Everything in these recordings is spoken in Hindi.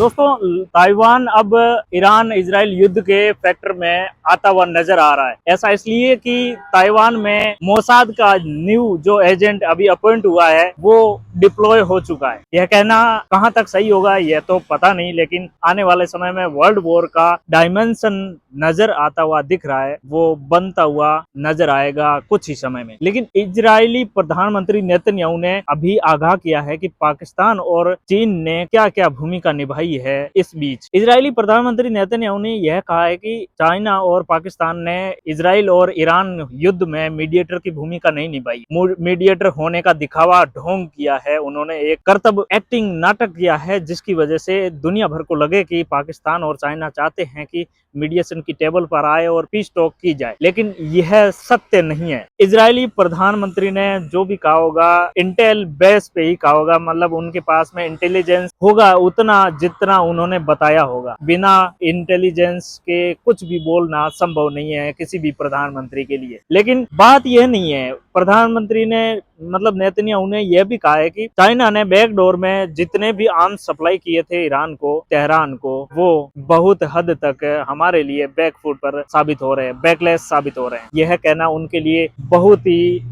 दोस्तों, ताइवान अब ईरान इजराइल युद्ध के फैक्टर में आता हुआ नजर आ रहा है। ऐसा इसलिए कि ताइवान में मोसाद का न्यू जो एजेंट अभी अपॉइंट हुआ है वो डिप्लॉय हो चुका है। यह कहना कहां तक सही होगा यह तो पता नहीं, लेकिन आने वाले समय में वर्ल्ड वॉर का डायमेंशन नजर आता हुआ दिख रहा है, वो बनता हुआ नजर आएगा कुछ ही समय में। लेकिन इजरायली प्रधानमंत्री नेतन्याहू ने अभी आगाह किया है कि पाकिस्तान और चीन ने क्या क्या भूमिका निभाई है। इस बीच इजरायली प्रधानमंत्री नेतन्याहू ने यह कहा है कि चाइना और पाकिस्तान ने इजराइल और ईरान युद्ध में मीडिएटर की भूमिका नहीं निभाई। मीडिएटर होने का दिखावा ढोंग किया है। उन्होंने एक कर्तव्य एक्टिंग नाटक किया है, जिसकी वजह से दुनिया भर को लगे कि पाकिस्तान और चाइना चाहते हैं कि मीडिएशन की टेबल पर आए और पीस टॉक की जाए, लेकिन यह सत्य नहीं है। इजरायली प्रधानमंत्री ने जो भी कहा होगा इंटेल बेस पे ही कहा होगा, मतलब उनके पास में इंटेलिजेंस होगा उतना जितना उन्होंने बताया होगा। बिना इंटेलिजेंस के कुछ भी बोलना संभव नहीं है किसी भी प्रधानमंत्री के लिए। लेकिन बात यह नहीं है, प्रधानमंत्री ने मतलब नेतन्याहू ने यह भी कहा है कि चाइना ने बैकडोर में जितने भी आर्म्स सप्लाई किए थे ईरान को, तेहरान को, वो बहुत हद तक हमारे लिए बैकफुट पर साबित हो रहे हैं, बैकलेस साबित हो रहे हैं। यह कहना उनके लिए बहुत ही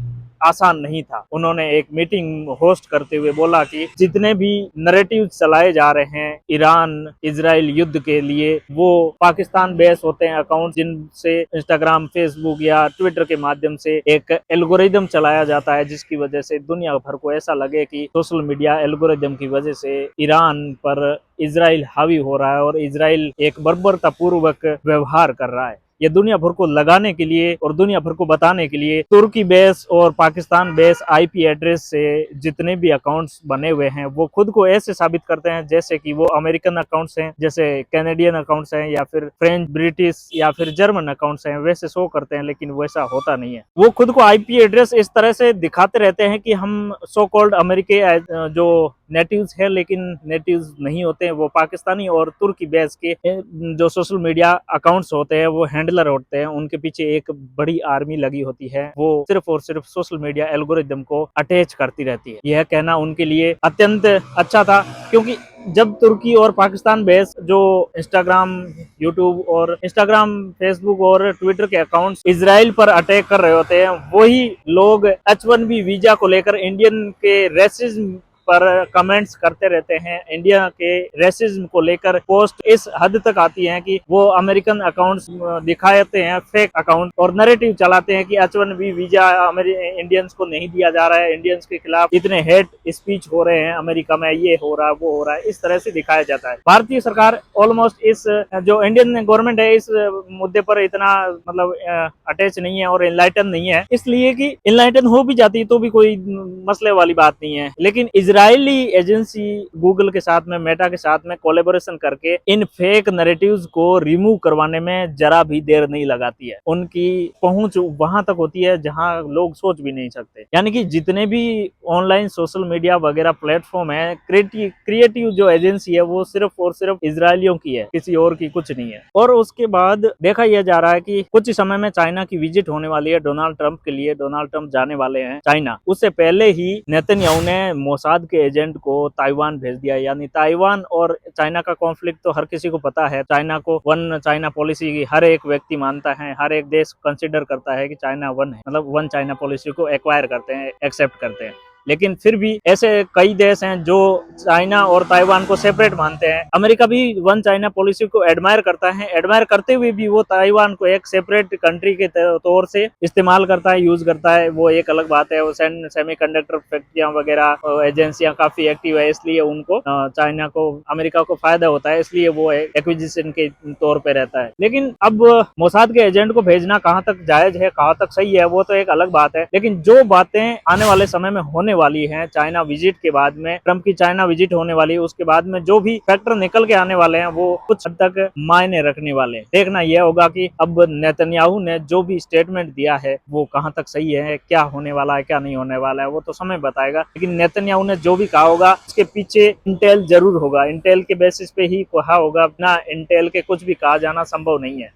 आसान नहीं था। उन्होंने एक मीटिंग होस्ट करते हुए बोला कि जितने भी नैरेटिव चलाए जा रहे हैं ईरान इजराइल युद्ध के लिए, वो पाकिस्तान बेस होते हैं अकाउंट, जिनसे इंस्टाग्राम, फेसबुक या ट्विटर के माध्यम से एक एल्गोरिदम चलाया जाता है, जिसकी वजह से दुनिया भर को ऐसा लगे कि सोशल मीडिया एल्गोरिदम की वजह से ईरान पर इजराइल हावी हो रहा है और इजराइल एक बर्बरता पूर्वक व्यवहार कर रहा है। ये दुनिया भर को लगाने के लिए और दुनिया भर को बताने के लिए तुर्की बेस और पाकिस्तान बेस आईपी एड्रेस से जितने भी अकाउंट्स बने हुए हैं वो खुद को ऐसे साबित करते हैं जैसे कि वो अमेरिकन अकाउंट्स हैं, जैसे कैनेडियन अकाउंट्स हैं, या फिर फ्रेंच, ब्रिटिश या फिर जर्मन अकाउंट्स हैं, वैसे शो करते हैं, लेकिन वैसा होता नहीं है। वो खुद को आईपी एड्रेस इस तरह से दिखाते रहते हैं कि हम सो कॉल्ड अमेरिकी जो नेटिव्स है, लेकिन नेटिव्स नहीं होते हैं। वो पाकिस्तानी और तुर्की बेस के जो सोशल मीडिया अकाउंट्स होते हैं वो हैंडलर होते हैं, उनके पीछे एक बड़ी आर्मी लगी होती है, वो सिर्फ और सिर्फ सोशल मीडिया एल्गोरिदम को अटैच करती रहती है। यह कहना उनके लिए अत्यंत अच्छा था, क्योंकि जब तुर्की और पाकिस्तान बेस जो इंस्टाग्राम, यूट्यूब और इंस्टाग्राम, फेसबुक और ट्विटर के अकाउंट्स इजराइल पर अटैक कर रहे होते हैं, वही लोग H1B वीजा को लेकर इंडियन के रेसिज्म पर कमेंट्स करते रहते हैं। इंडिया के रेसिज्म को लेकर पोस्ट इस हद तक आती हैं कि वो अमेरिकन अकाउंट्स दिखाते हैं, फेक अकाउंट, और नैरेटिव चलाते हैं कि H1B वीजा इंडियंस को नहीं दिया जा रहा है, इंडियंस के खिलाफ इतने हेट स्पीच हो रहे हैं अमेरिका में, ये हो रहा है, वो हो रहा है, इस तरह से दिखाया जाता है। भारतीय सरकार ऑलमोस्ट इस जो इंडियन गवर्नमेंट है इस मुद्दे पर इतना मतलब अटैच नहीं है और इनलाइटन नहीं है, इसलिए कि इनलाइटन हो भी जाती तो भी कोई मसले वाली बात नहीं है। लेकिन इजरायली एजेंसी गूगल के साथ में, मेटा के साथ में कोलैबोरेशन करके इन फेक नैरेटिव्स को रिमूव करवाने में जरा भी देर नहीं लगाती है। उनकी पहुंच वहां तक होती है जहां लोग सोच भी नहीं सकते। यानी कि जितने भी ऑनलाइन सोशल मीडिया वगैरह प्लेटफॉर्म है, क्रिएटिव जो एजेंसी है वो सिर्फ और सिर्फ इजरायलियों की है, किसी और की कुछ नहीं है। और उसके बाद देखा यह जा रहा है कि कुछ ही समय में चाइना की विजिट होने वाली है डोनाल्ड ट्रंप के लिए। डोनाल्ड ट्रंप जाने वाले हैं चाइना। उससे पहले ही नेतन्याहू ने मोसाद के एजेंट को ताइवान भेज दिया। यानी ताइवान और चाइना का कॉन्फ्लिक्ट तो हर किसी को पता है। चाइना को वन चाइना पॉलिसी की हर एक व्यक्ति मानता है, हर एक देश कंसिडर करता है कि चाइना वन है, मतलब वन चाइना पॉलिसी को एक्वायर करते हैं, एक्सेप्ट करते हैं। लेकिन फिर भी ऐसे कई देश हैं जो चाइना और ताइवान को सेपरेट मानते हैं। अमेरिका भी वन चाइना पॉलिसी को एडमायर करता है, एडमायर करते हुए भी वो ताइवान को एक सेपरेट कंट्री के तौर से इस्तेमाल करता है, यूज करता है, वो एक अलग बात है। वो सेमीकंडक्टर फैक्ट्रियां वगैरह एजेंसियां काफी एक्टिव है, इसलिए उनको चाइना को, अमेरिका को फायदा होता है, इसलिए वो एक्विजिशन के तौर पे रहता है। लेकिन अब मोसाद के एजेंट को भेजना कहाँ तक जायज है, कहाँ तक सही है, वो तो एक अलग बात है। लेकिन जो बातें आने वाले समय में होने वाली है, चाइना विजिट के बाद में, ट्रंप की चाइना विजिट होने वाली है, उसके बाद में जो भी फैक्टर निकल के आने वाले हैं वो कुछ हद तक मायने रखने वाले हैं। देखना यह होगा कि अब नेतन्याहू ने जो भी स्टेटमेंट दिया है वो कहां तक सही है, क्या होने वाला है, क्या नहीं होने वाला है, वो तो समय बताएगा। लेकिन नेतन्याहू ने जो भी कहा होगा उसके पीछे इंटेल जरूर होगा, इंटेल के बेसिस पे ही कहा होगा। ना इंटेल के कुछ भी कहा जाना संभव नहीं है।